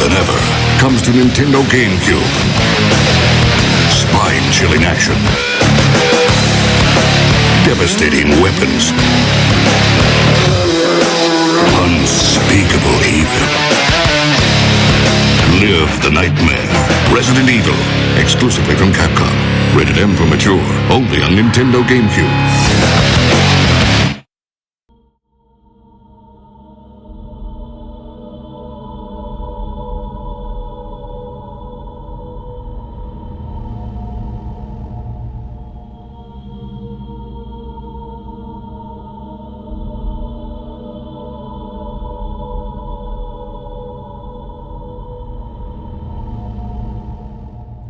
than ever comes to Nintendo GameCube. Spine-chilling action. Devastating weapons. Unspeakable evil. Live the nightmare. Resident Evil, exclusively from Capcom. Rated M for mature, only on Nintendo GameCube.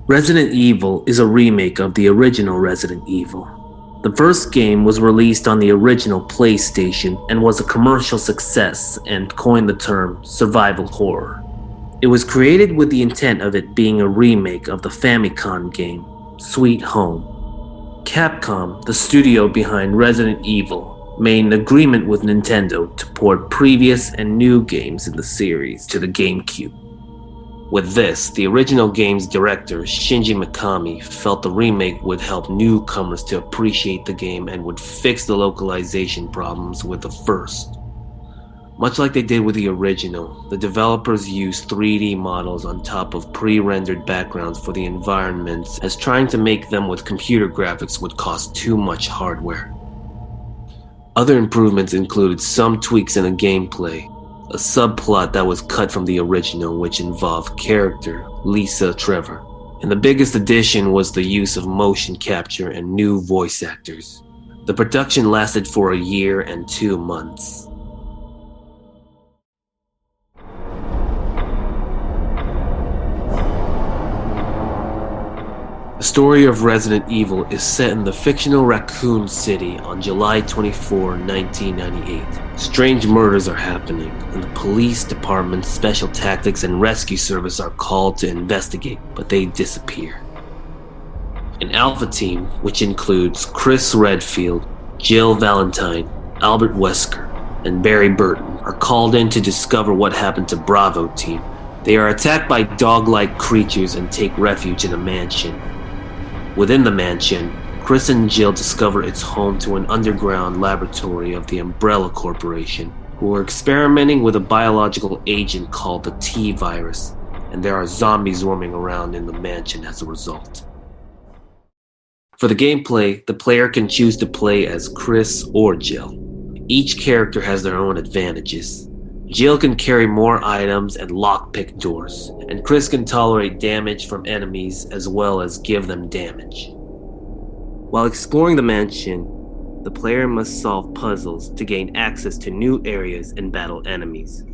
Resident Evil is a remake of the original Resident Evil. The first game was released on the original PlayStation and was a commercial success and coined the term survival horror. It was created with the intent of it being a remake of the Famicom game, Sweet Home. Capcom, the studio behind Resident Evil, made an agreement with Nintendo to port previous and new games in the series to the GameCube. With this, the original game's director, Shinji Mikami, felt the remake would help newcomers to appreciate the game and would fix the localization problems with the first. Much like they did with the original, the developers used 3D models on top of pre-rendered backgrounds for the environments, as trying to make them with computer graphics would cost too much hardware. Other improvements included some tweaks in the gameplay, a subplot that was cut from the original which involved character Lisa Trevor, and the biggest addition was the use of motion capture and new voice actors. The production lasted for a year and 2 months. The story of Resident Evil is set in the fictional Raccoon City on July 24, 1998. Strange murders are happening, and the police department's Special Tactics and Rescue Service are called to investigate, but they disappear. An Alpha team, which includes Chris Redfield, Jill Valentine, Albert Wesker, and Barry Burton, are called in to discover what happened to Bravo team. They are attacked by dog-like creatures and take refuge in a mansion. Within the mansion, Chris and Jill discover it's home to an underground laboratory of the Umbrella Corporation, who are experimenting with a biological agent called the T-Virus, and there are zombies roaming around in the mansion as a result. For the gameplay, the player can choose to play as Chris or Jill. Each character has their own advantages. Jill can carry more items and lockpick doors, and Chris can tolerate damage from enemies as well as give them damage. While exploring the mansion, the player must solve puzzles to gain access to new areas and battle enemies.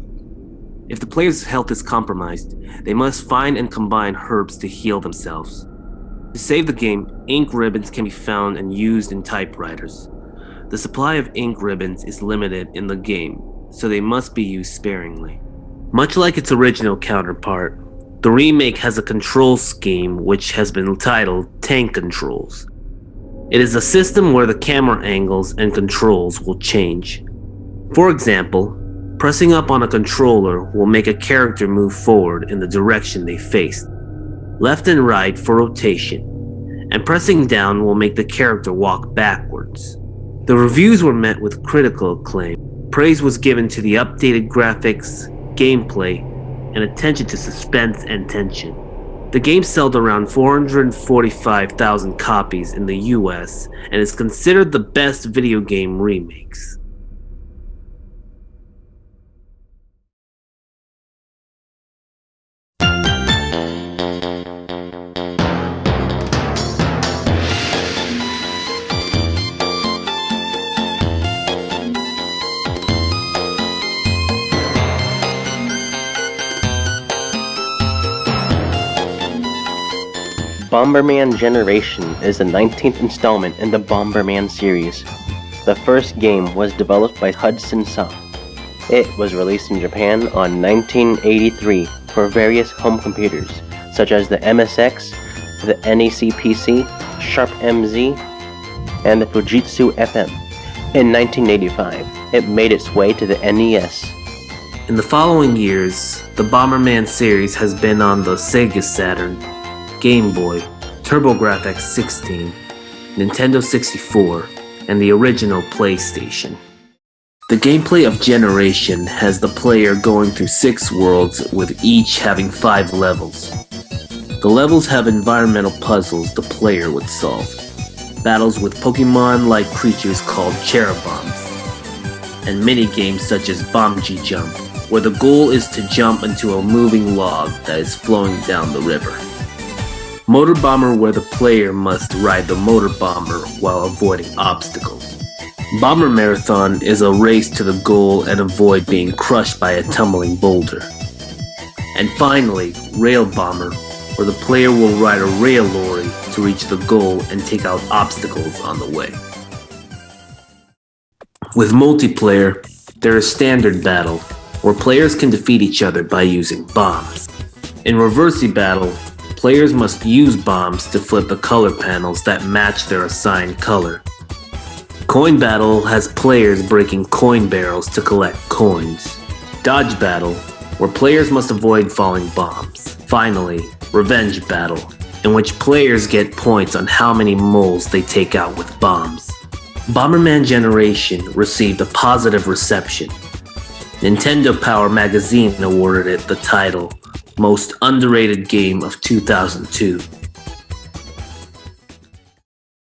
If the player's health is compromised, they must find and combine herbs to heal themselves. To save the game, ink ribbons can be found and used in typewriters. The supply of ink ribbons is limited in the game, so they must be used sparingly. Much like its original counterpart, the remake has a control scheme which has been titled Tank Controls. It is a system where the camera angles and controls will change. For example, pressing up on a controller will make a character move forward in the direction they face, left and right for rotation, and pressing down will make the character walk backwards. The reviews were met with critical acclaim. Praise was given to the updated graphics, gameplay, and attention to suspense and tension. The game sold around 445,000 copies in the US and is considered the best video game remakes. Bomberman Generation is the 19th installment in the Bomberman series. The first game was developed by Hudson Soft. It was released in Japan on 1983 for various home computers, such as the MSX, the NEC PC, Sharp MZ, and the Fujitsu FM. In 1985, it made its way to the NES. In the following years, the Bomberman series has been on the Sega Saturn, Game Boy, TurboGrafx 16, Nintendo 64, and the original PlayStation. The gameplay of Generation has the player going through 6 worlds with each having 5 levels. The levels have environmental puzzles the player would solve, battles with Pokemon-like creatures called Cherubombs, and mini-games such as Bomji Jump, where the goal is to jump into a moving log that is flowing down the river. Motor Bomber, where the player must ride the motor bomber while avoiding obstacles. Bomber Marathon is a race to the goal and avoid being crushed by a tumbling boulder. And finally, Rail Bomber, where the player will ride a rail lorry to reach the goal and take out obstacles on the way. With multiplayer, there is Standard Battle, where players can defeat each other by using bombs. In Reversi Battle, players must use bombs to flip the color panels that match their assigned color. Coin Battle has players breaking coin barrels to collect coins. Dodge Battle, where players must avoid falling bombs. Finally, Revenge Battle, in which players get points on how many moles they take out with bombs. Bomberman Generation received a positive reception. Nintendo Power magazine awarded it the title Most Underrated Game of 2002.